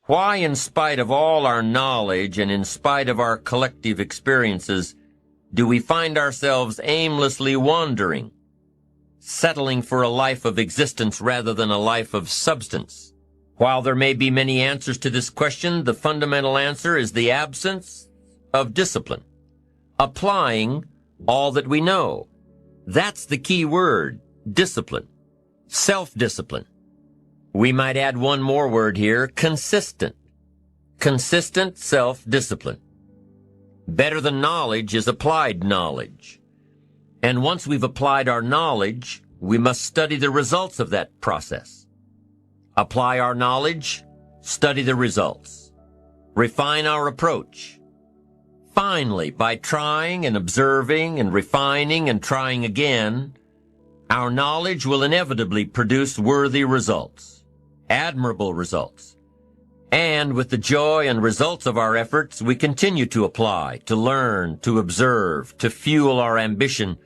Why, in spite of all our knowledge and in spite of our collective experiences, do we find ourselves aimlessly wandering, settling for a life of existence rather than a life of substance? While there may be many answers to this question, the fundamental answer is the absence of discipline. Applying all that we know. That's the key word, discipline. Self-discipline. We might add one more word here, consistent. Consistent self-discipline. Better than knowledge is applied knowledge. And once we've applied our knowledge, we must study the results of that process. Apply our knowledge, study the results. Refine our approach. Finally, by trying and observing and refining and trying again, our knowledge will inevitably produce worthy results, admirable results. And with the joy and results of our efforts, we continue to apply, to learn, to observe, to fuel our ambition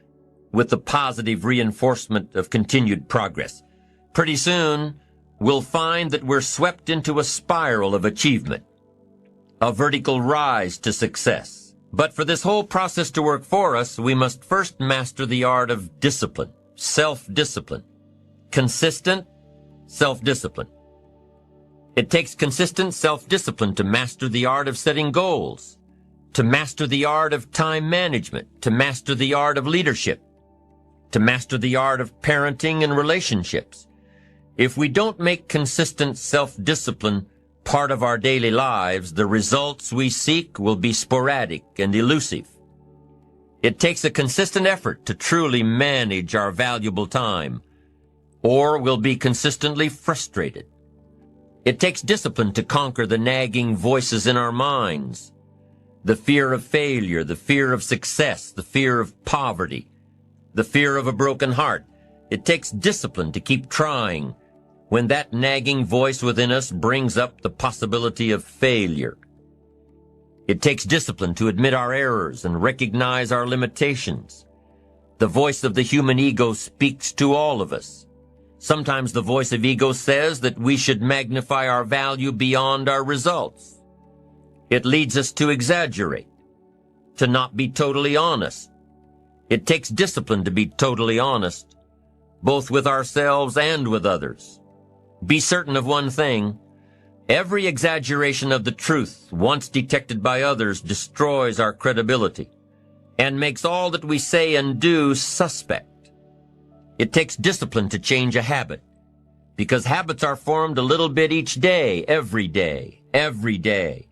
with the positive reinforcement of continued progress. Pretty soon, we'll find that we're swept into a spiral of achievement, a vertical rise to success. But for this whole process to work for us, we must first master the art of discipline, self-discipline, consistent self-discipline. It takes consistent self-discipline to master the art of setting goals, to master the art of time management, to master the art of leadership, to master the art of parenting and relationships. If we don't make consistent self-discipline part of our daily lives, the results we seek will be sporadic and elusive. It takes a consistent effort to truly manage our valuable time, or we'll be consistently frustrated. It takes discipline to conquer the nagging voices in our minds, the fear of failure, the fear of success, the fear of poverty, the fear of a broken heart. It takes discipline to keep trying when that nagging voice within us brings up the possibility of failure. It takes discipline to admit our errors and recognize our limitations. The voice of the human ego speaks to all of us. Sometimes the voice of ego says that we should magnify our value beyond our results. It leads us to exaggerate, to not be totally honest. It takes discipline to be totally honest, both with ourselves and with others. Be certain of one thing. Every exaggeration of the truth, once detected by others, destroys our credibility and makes all that we say and do suspect. It takes discipline to change a habit, because habits are formed a little bit each day, every day, every day.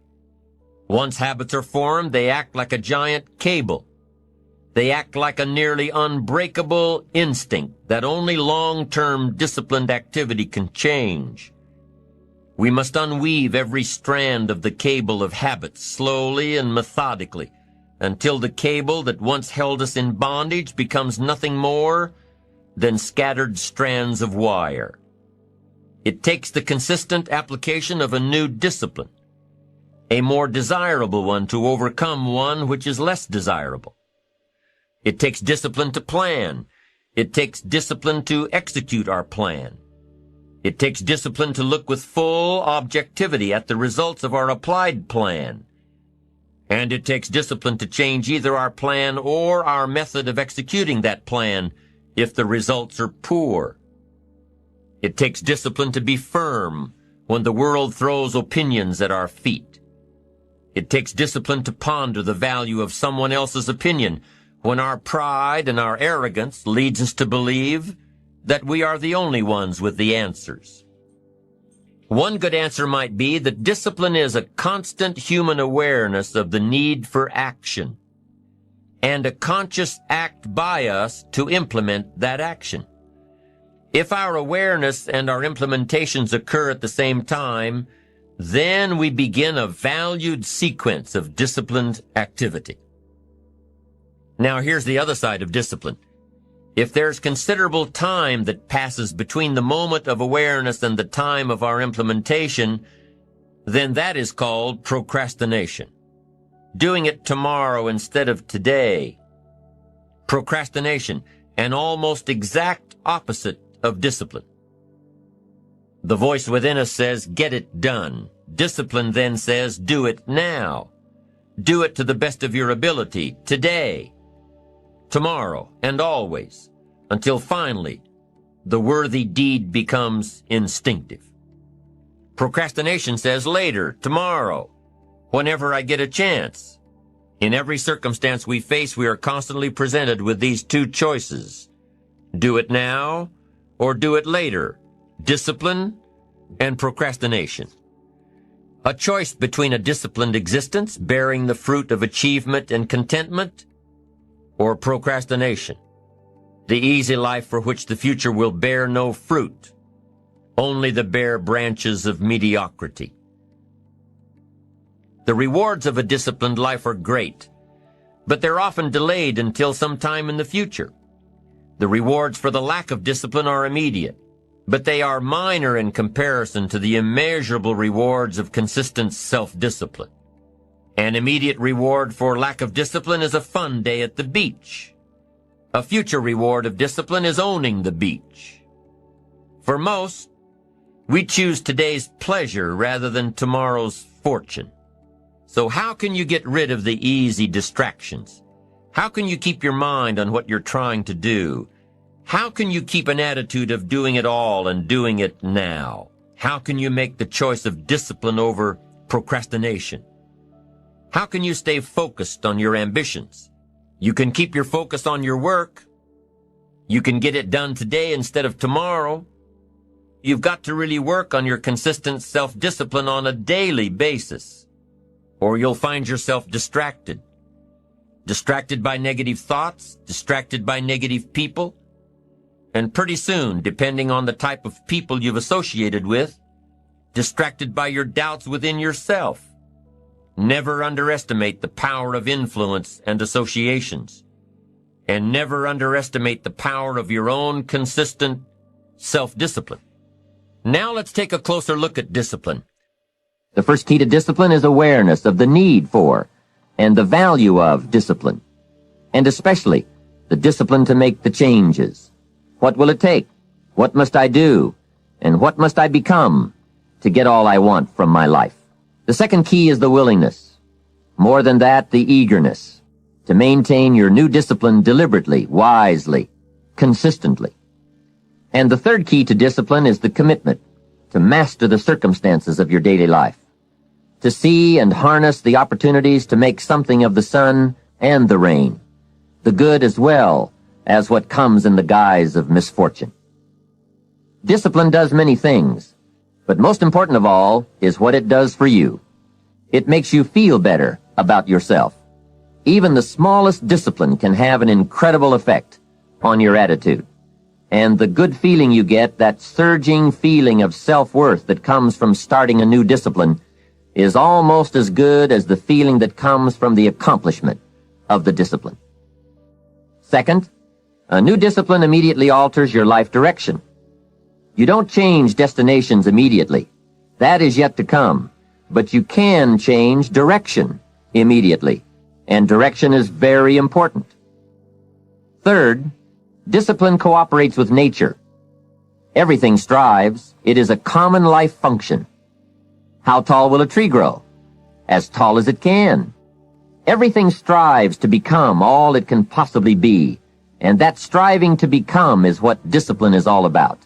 Once habits are formed, they act like a giant cable. They act like a nearly unbreakable instinct that only long-term disciplined activity can change. We must unweave every strand of the cable of habits slowly and methodically until the cable that once held us in bondage becomes nothing more than scattered strands of wire. It takes the consistent application of a new discipline, a more desirable one, to overcome one which is less desirable. It takes discipline to plan. It takes discipline to execute our plan. It takes discipline to look with full objectivity at the results of our applied plan. And it takes discipline to change either our plan or our method of executing that plan if the results are poor. It takes discipline to be firm when the world throws opinions at our feet. It takes discipline to ponder the value of someone else's opinion when our pride and our arrogance leads us to believe that we are the only ones with the answers. One good answer might be that discipline is a constant human awareness of the need for action and a conscious act by us to implement that action. If our awareness and our implementations occur at the same time, then we begin a valued sequence of disciplined activity. Now, here's the other side of discipline. If there's considerable time that passes between the moment of awareness and the time of our implementation, then that is called procrastination. Doing it tomorrow instead of today. Procrastination, an almost exact opposite of discipline. The voice within us says, get it done. Discipline then says, do it now. Do it to the best of your ability, today, tomorrow, and always, until finally the worthy deed becomes instinctive. Procrastination says later, tomorrow, whenever I get a chance. In every circumstance we face, we are constantly presented with these two choices. Do it now or do it later. Discipline and procrastination. A choice between a disciplined existence, bearing the fruit of achievement and contentment, or procrastination, the easy life for which the future will bear no fruit, only the bare branches of mediocrity. The rewards of a disciplined life are great, but they're often delayed until some time in the future. The rewards for the lack of discipline are immediate, but they are minor in comparison to the immeasurable rewards of consistent self-discipline. An immediate reward for lack of discipline is a fun day at the beach. A future reward of discipline is owning the beach. For most, we choose today's pleasure rather than tomorrow's fortune. So how can you get rid of the easy distractions? How can you keep your mind on what you're trying to do? How can you keep an attitude of doing it all and doing it now? How can you make the choice of discipline over procrastination? How can you stay focused on your ambitions? You can keep your focus on your work. You can get it done today instead of tomorrow. You've got to really work on your consistent self-discipline on a daily basis, or you'll find yourself distracted. Distracted by negative thoughts, distracted by negative people, and pretty soon, depending on the type of people you've associated with, distracted by your doubts within yourself. Never underestimate the power of influence and associations, and never underestimate the power of your own consistent self-discipline. Now let's take a closer look at discipline. The first key to discipline is awareness of the need for and the value of discipline, and especially the discipline to make the changes. What will it take? What must I do? And what must I become to get all I want from my life? The second key is the willingness. More than that, the eagerness to maintain your new discipline deliberately, wisely, consistently. And the third key to discipline is the commitment to master the circumstances of your daily life, to see and harness the opportunities to make something of the sun and the rain, the good as well as what comes in the guise of misfortune. Discipline does many things, but most important of all is what it does for you. It makes you feel better about yourself. Even the smallest discipline can have an incredible effect on your attitude. And the good feeling you get, that surging feeling of self-worth that comes from starting a new discipline, is almost as good as the feeling that comes from the accomplishment of the discipline. Second, a new discipline immediately alters your life direction. You don't change destinations immediately. That is yet to come. But you can change direction immediately. And direction is very important. Third, discipline cooperates with nature. Everything strives. It is a common life function. How tall will a tree grow? As tall as it can. Everything strives to become all it can possibly be, and that striving to become is what discipline is all about.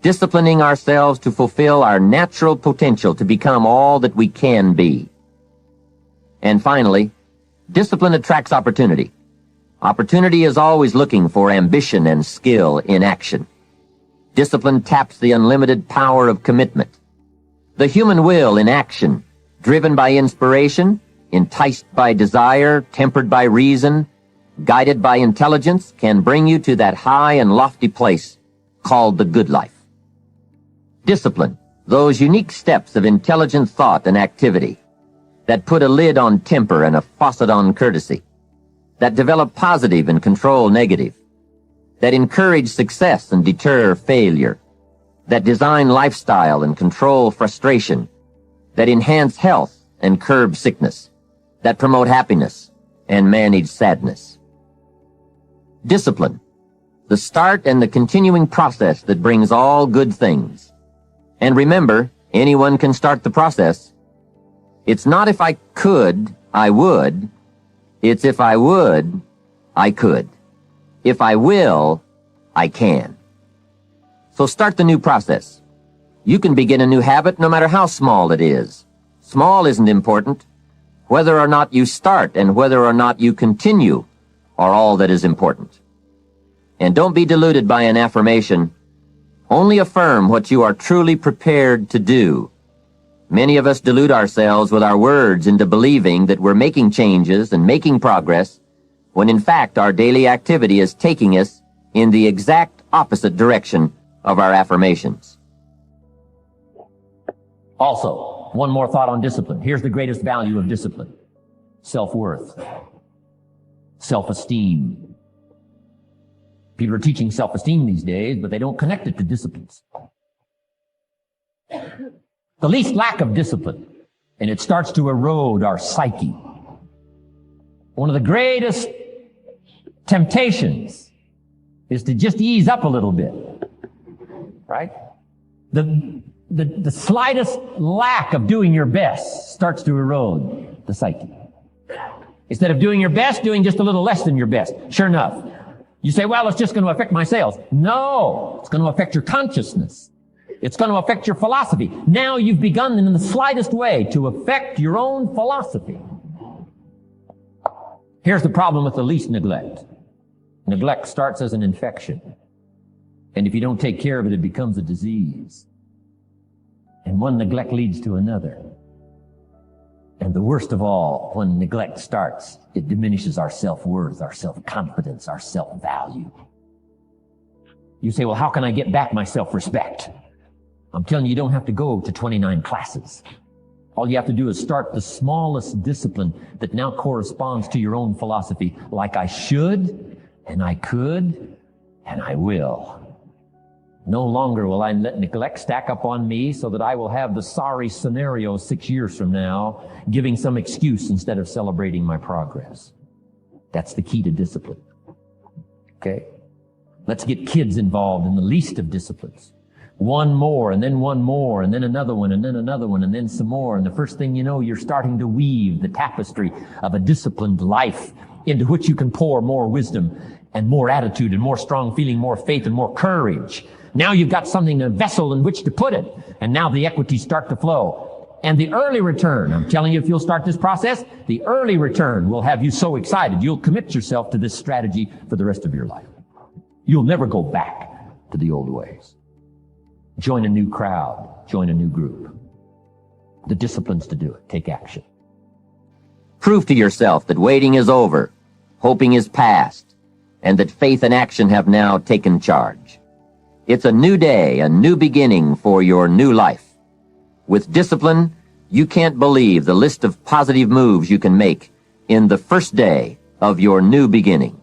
Disciplining ourselves to fulfill our natural potential to become all that we can be. And finally, discipline attracts opportunity. Opportunity is always looking for ambition and skill in action. Discipline taps the unlimited power of commitment. The human will in action, driven by inspiration, enticed by desire, tempered by reason, guided by intelligence, can bring you to that high and lofty place called the good life. Discipline, those unique steps of intelligent thought and activity that put a lid on temper and a faucet on courtesy, that develop positive and control negative, that encourage success and deter failure, that design lifestyle and control frustration, that enhance health and curb sickness, that promote happiness and manage sadness. Discipline, the start and the continuing process that brings all good things. And remember, Anyone can start the process. It's not if I could, I would. It's if I would, I could. If I will, I can. So start the new process. You can begin a new habit no matter how small it is. Small isn't important. Whether or not you start and whether or not you continue are all that is important. And don't be deluded by an affirmation. Only affirm what you are truly prepared to do. Many of us delude ourselves with our words into believing that we're making changes and making progress, when in fact our daily activity is taking us in the exact opposite direction of our affirmations. Also, one more thought on discipline. Here's the greatest value of discipline. Self-worth. Self-esteem. People are teaching self-esteem these days, but they don't connect it to disciplines. The least lack of discipline, and it starts to erode our psyche. One of the greatest temptations is to just ease up a little bit, right? The slightest lack of doing your best starts to erode the psyche. Instead of doing your best, doing just a little less than your best. Sure enough. You say, well, it's just going to affect my sales. No, it's going to affect your consciousness. It's going to affect your philosophy. Now you've begun in the slightest way to affect your own philosophy. Here's the problem with the least neglect. Neglect starts as an infection. And if you don't take care of it, it becomes a disease. And one neglect leads to another. And the worst of all, when neglect starts, it diminishes our self-worth, our self-confidence, our self-value. You say, well, how can I get back my self-respect? I'm telling you, you don't have to go to 29 classes. All you have to do is start the smallest discipline that now corresponds to your own philosophy, like I should, and I could, and I will. No longer will I let neglect stack up on me so that I will have the sorry scenario 6 years from now, giving some excuse instead of celebrating my progress. That's the key to discipline. Okay? Let's get kids involved in the least of disciplines. One more, and then one more, and then another one, and then another one, and then some more. And the first thing you know, you're starting to weave the tapestry of a disciplined life into which you can pour more wisdom and more attitude and more strong feeling, more faith and more courage. Now you've got something, a vessel in which to put it. And now the equities start to flow. And the early return, I'm telling you, if you'll start this process, the early return will have you so excited, you'll commit yourself to this strategy for the rest of your life. You'll never go back to the old ways. Join a new crowd. Join a new group. The disciplines to do it. Take action. Prove to yourself that waiting is over, hoping is past, and that faith and action have now taken charge. It's a new day, a new beginning for your new life. With discipline, you can't believe the list of positive moves you can make in the first day of your new beginning.